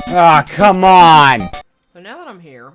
Ah, come on! So now that I'm here,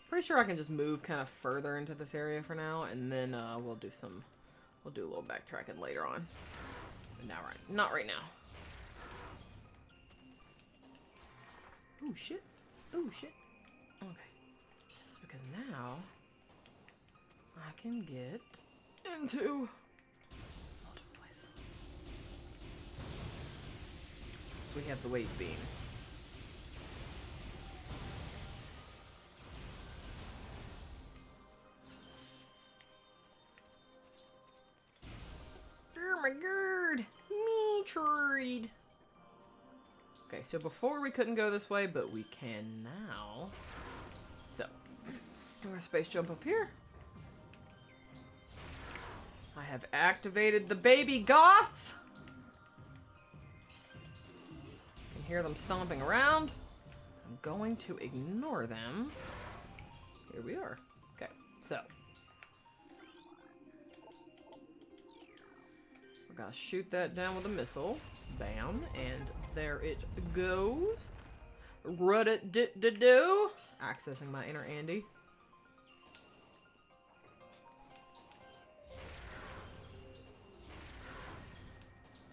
pretty sure I can just move kind of further into this area for now, and then we'll do a little backtracking later on. But not right now. Ooh, shit. Ooh, shit. Okay. Just because now I can get into multiple places. So we have the wave beam. Oh my god! Metroid! Okay, so before we couldn't go this way, but we can now. So, we're gonna space jump up here. I have activated the baby goths! You can hear them stomping around. I'm going to ignore them. Here we are. Okay, so. We're gonna shoot that down with a missile. Bam, and there it goes. Rud-it-do. Accessing my inner Andy.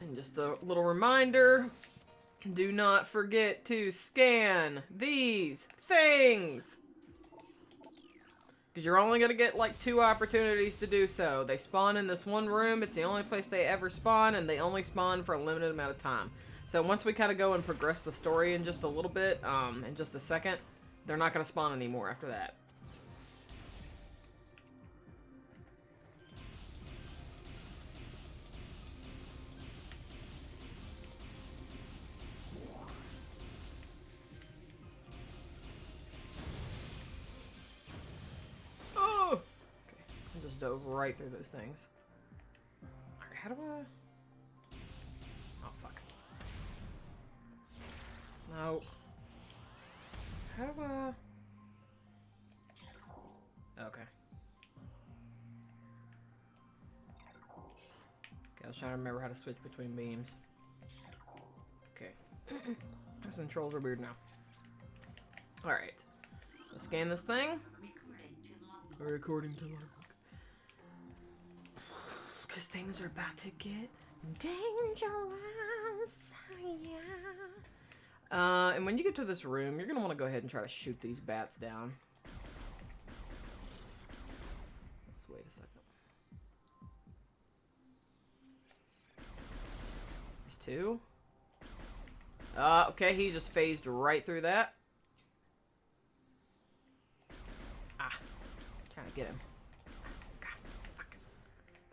And just a little reminder, do not forget to scan these things. Because you're only going to get like 2 opportunities to do so. They spawn in this one room. It's the only place they ever spawn, and they only spawn for a limited amount of time. So once we kind of go and progress the story in just a little bit, in just a second, they're not going to spawn anymore after that. Dove right through those things. Alright, how do I... Oh, fuck. No. How do I... Okay. I was trying to remember how to switch between beams. Okay. These controls are weird now. Alright. Let's scan this thing. Recording to log. Because things are about to get dangerous. Yeah. And when you get to this room, you're going to want to go ahead and try to shoot these bats down. Let's wait a second. There's 2. Okay, he just phased right through that. Ah. Trying to get him.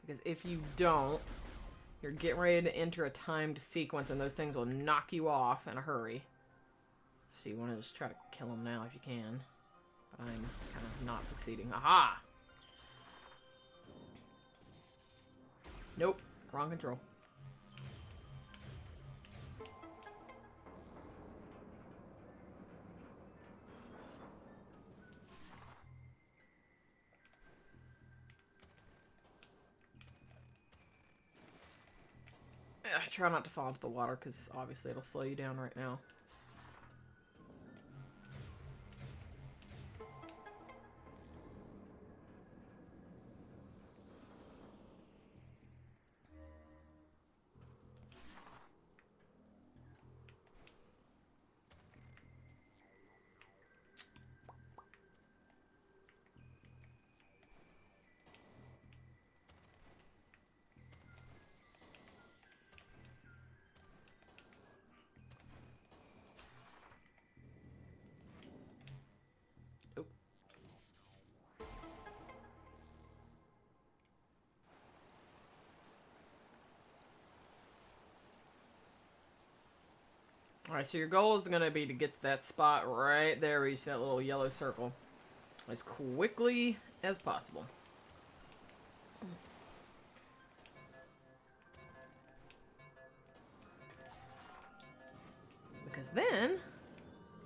Because if you don't, you're getting ready to enter a timed sequence, and those things will knock you off in a hurry. So you want to just try to kill them now if you can. But I'm kind of not succeeding. Aha! Nope. Wrong control. Try not to fall into the water, because obviously it'll slow you down right now. Alright, so your goal is going to be to get to that spot right there where you see that little yellow circle as quickly as possible. Because then,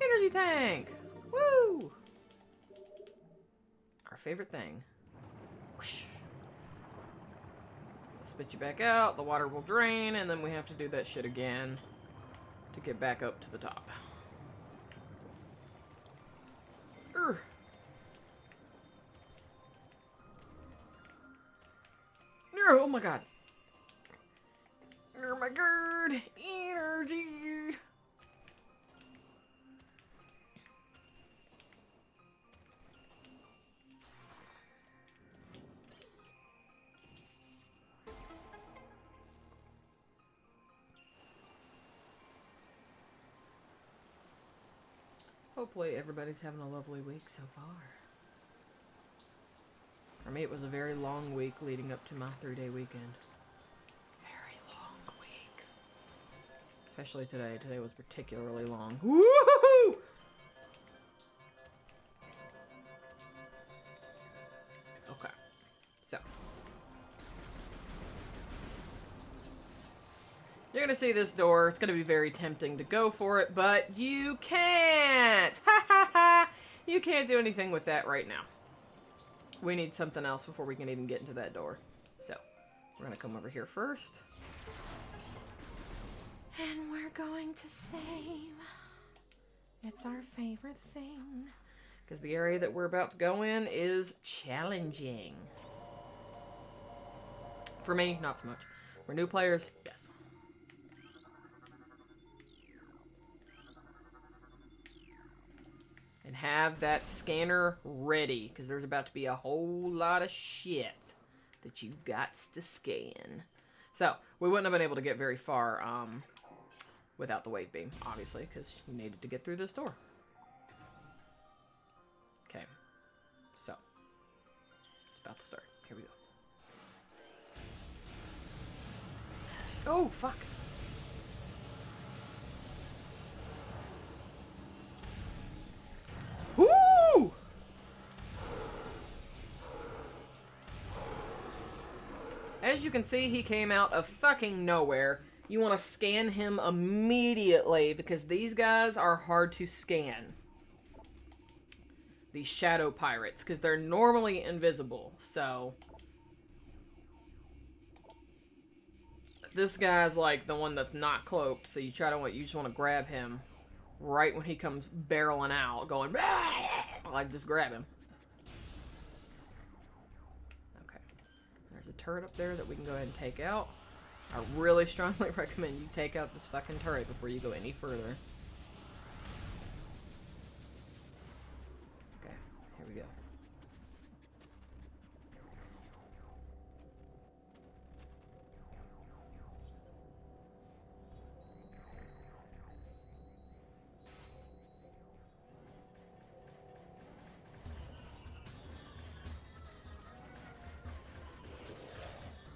energy tank! Woo! Our favorite thing. Whoosh. Spit you back out, the water will drain, and then we have to do that shit again. to get back up to the top. Urgh. No, oh my god. Oh my god. Energy. Hopefully everybody's having a lovely week so far. For me, it was a very long week leading up to my 3-day weekend. Very long week. Especially today. Today was particularly long. Woohoo! Okay. So. You're gonna see this door. It's gonna be very tempting to go for it, but you can't! Ha ha ha! You can't do anything with that right now. We need something else before we can even get into that door. So, we're gonna come over here first. And we're going to save. It's our favorite thing. Because the area that we're about to go in is challenging. For me, not so much. For new players, yes. And have that scanner ready, because there's about to be a whole lot of shit that you got to scan. So, we wouldn't have been able to get very far without the wave beam, obviously, because you needed to get through this door. Okay, so, it's about to start. Here we go. Oh, fuck. Woo! As you can see, he came out of fucking nowhere. You want to scan him immediately because these guys are hard to scan. These shadow pirates, because they're normally invisible, so... This guy's like the one that's not cloaked, so you just want to grab him right when he comes barreling out, going, like, just grab him. Okay. There's a turret up there that we can go ahead and take out. I really strongly recommend you take out this fucking turret before you go any further. Okay, here we go.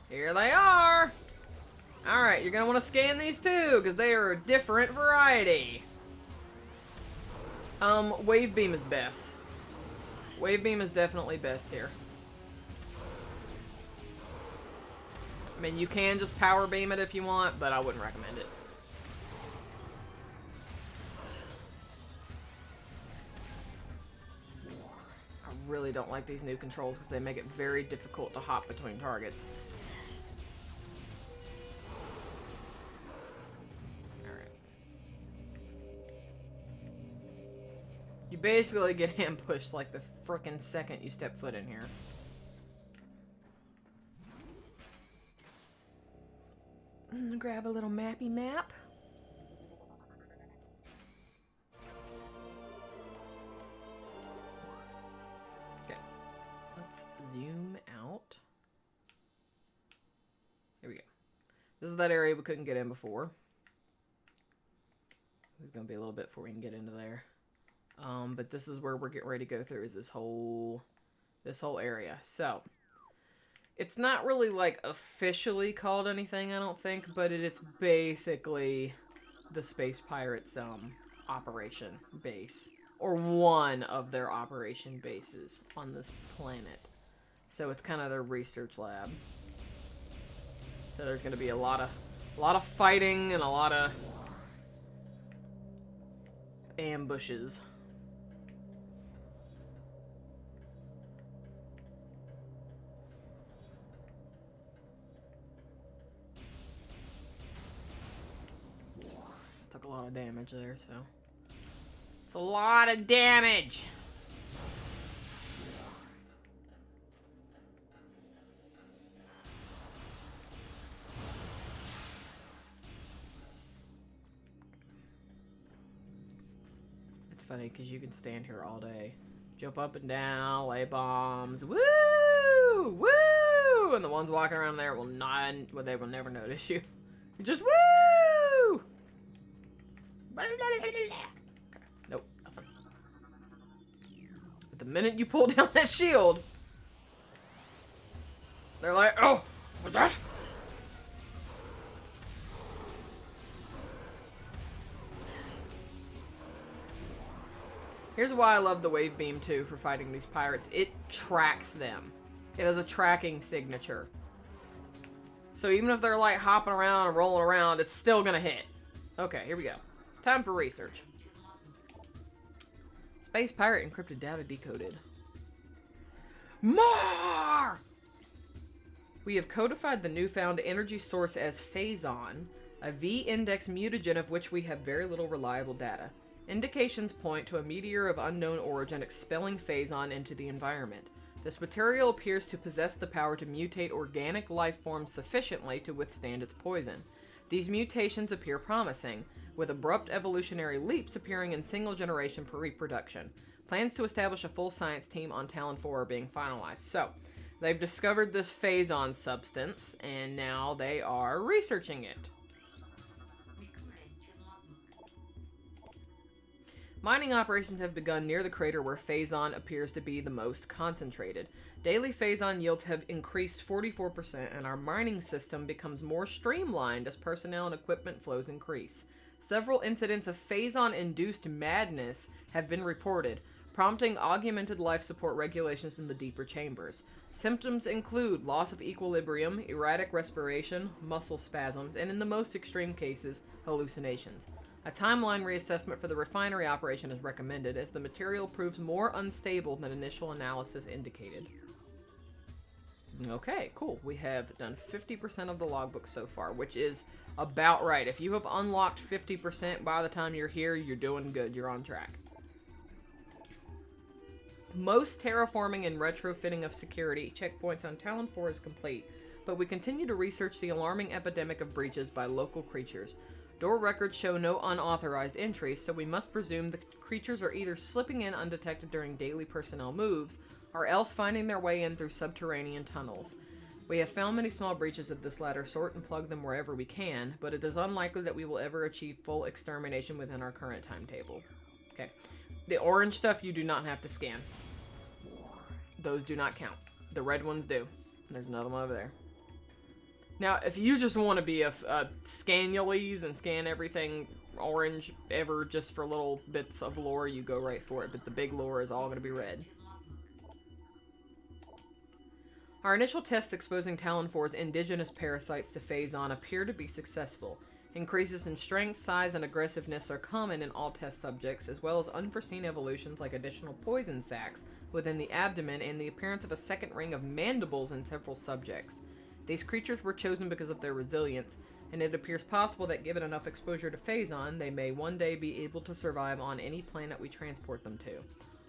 Here they are! Alright, you're gonna want to scan these too, because they are a different variety. Wave beam is best. Wave beam is definitely best here. I mean, you can just power beam it if you want, but I wouldn't recommend it. I really don't like these new controls because they make it very difficult to hop between targets. You basically get ambushed like the frickin' second you step foot in here. Grab a little mappy map. Okay. Let's zoom out. Here we go. This is that area we couldn't get in before. There's gonna be a little bit before we can get into there. But this is where we're getting ready to go through, is this whole area. So, it's not really, like, officially called anything, I don't think, but it's basically the Space Pirates, operation base. Or one of their operation bases on this planet. So it's kind of their research lab. So there's gonna be a lot of fighting and a lot of ambushes. Took a lot of damage there, so. It's a lot of damage! It's funny because you can stand here all day. Jump up and down, lay bombs. Woo! Woo! And the ones walking around there will not, well, they will never notice you. You just woo! Nope, nothing. But the minute you pull down that shield, they're like, oh, what's that? Here's why I love the wave beam too for fighting these pirates. It tracks them. It has a tracking signature. So even if they're like hopping around and rolling around, it's still gonna hit. Okay, here we go. Time for research. Space pirate encrypted data decoded. More! We have codified the newfound energy source as phazon, a V-index mutagen of which we have very little reliable data. Indications point to a meteor of unknown origin expelling phazon into the environment. This material appears to possess the power to mutate organic life forms sufficiently to withstand its poison. These mutations appear promising, with abrupt evolutionary leaps appearing in single generation per reproduction. Plans to establish a full science team on Tallon IV are being finalized. So, they've discovered this phazon substance, and now they are researching it. Mining operations have begun near the crater where phazon appears to be the most concentrated. Daily phazon yields have increased 44%, and our mining system becomes more streamlined as personnel and equipment flows increase. Several incidents of phazon-induced madness have been reported, prompting augmented life support regulations in the deeper chambers. Symptoms include loss of equilibrium, erratic respiration, muscle spasms, and in the most extreme cases, hallucinations. A timeline reassessment for the refinery operation is recommended as the material proves more unstable than initial analysis indicated. Okay, cool. We have done 50% of the logbook so far, which is about right. If you have unlocked 50% by the time you're here, you're doing good. You're on track. Most terraforming and retrofitting of security checkpoints on Tallon IV is complete, but we continue to research the alarming epidemic of breaches by local creatures. Door records show no unauthorized entries, so we must presume the creatures are either slipping in undetected during daily personnel moves, or else finding their way in through subterranean tunnels. We have found many small breaches of this latter sort and plugged them wherever we can, but it is unlikely that we will ever achieve full extermination within our current timetable. Okay. The orange stuff you do not have to scan. Those do not count. The red ones do. There's another one over there. Now, if you just want to be a scanulese and scan everything orange ever just for little bits of lore, you go right for it. But the big lore is all going to be red. Our initial tests exposing Tallon IV's indigenous parasites to phazon appear to be successful. Increases in strength, size, and aggressiveness are common in all test subjects, as well as unforeseen evolutions like additional poison sacs within the abdomen and the appearance of a second ring of mandibles in several subjects. These creatures were chosen because of their resilience, and it appears possible that given enough exposure to phazon, they may one day be able to survive on any planet we transport them to.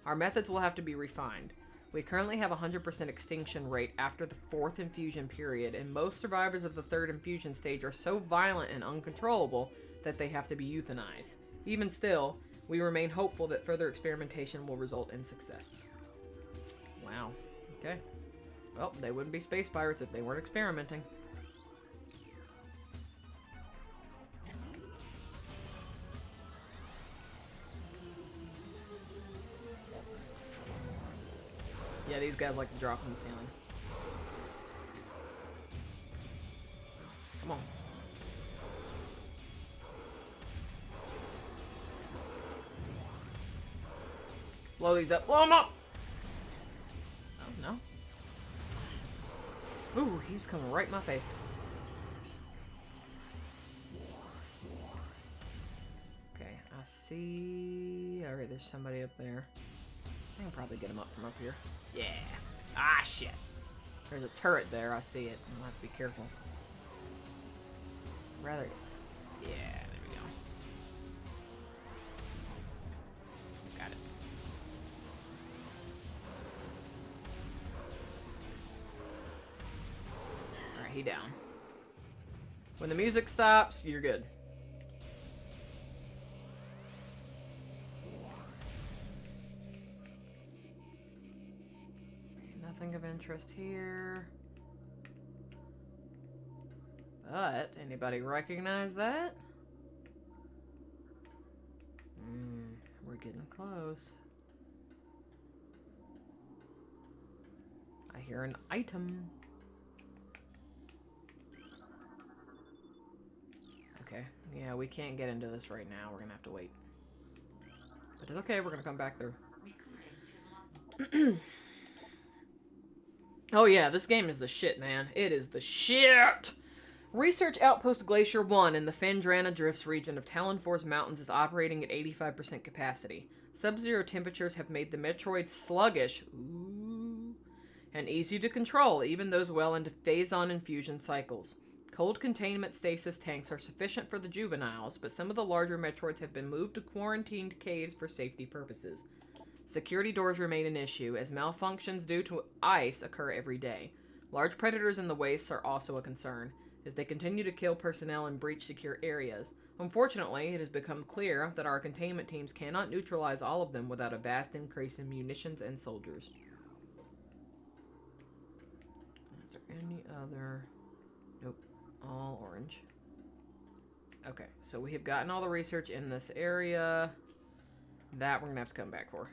Our methods will have to be refined. We currently have a 100% extinction rate after the 4th infusion period, and most survivors of the 3rd infusion stage are so violent and uncontrollable that they have to be euthanized. Even still, we remain hopeful that further experimentation will result in success. Wow. Okay. Well, they wouldn't be space pirates if they weren't experimenting. Yeah, these guys like to drop from the ceiling. Come on. Blow these up. Blow them up! Oh, no. Ooh, he's coming right in my face. Okay, I see... Alright, there's somebody up there. I can probably get him up from up here. Yeah. Ah, shit. There's a turret there. I see it. I'll have to be careful. Rather... Yeah, there we go. he down. When the music stops, you're good. Nothing of interest here. But, anybody recognize that? We're getting close. I hear an item. Okay, yeah, we can't get into this right now. We're gonna have to wait. But it's okay, we're gonna come back through. Oh yeah, this game is the shit, man. It is the shit! Research Outpost Glacier 1 in the Phendrana Drifts region of Tallon IV's mountains is operating at 85% capacity. Sub-zero temperatures have made the Metroid sluggish and easy to control, even those well into phase-on infusion cycles. Cold containment stasis tanks are sufficient for the juveniles, but some of the larger Metroids have been moved to quarantined caves for safety purposes. Security doors remain an issue, as malfunctions due to ice occur every day. Large predators in the wastes are also a concern, as they continue to kill personnel and breach secure areas. Unfortunately, it has become clear that our containment teams cannot neutralize all of them without a vast increase in munitions and soldiers. Is there any other... Nope. All orange. Okay, so we have gotten all the research in this area. That we're going to have to come back for.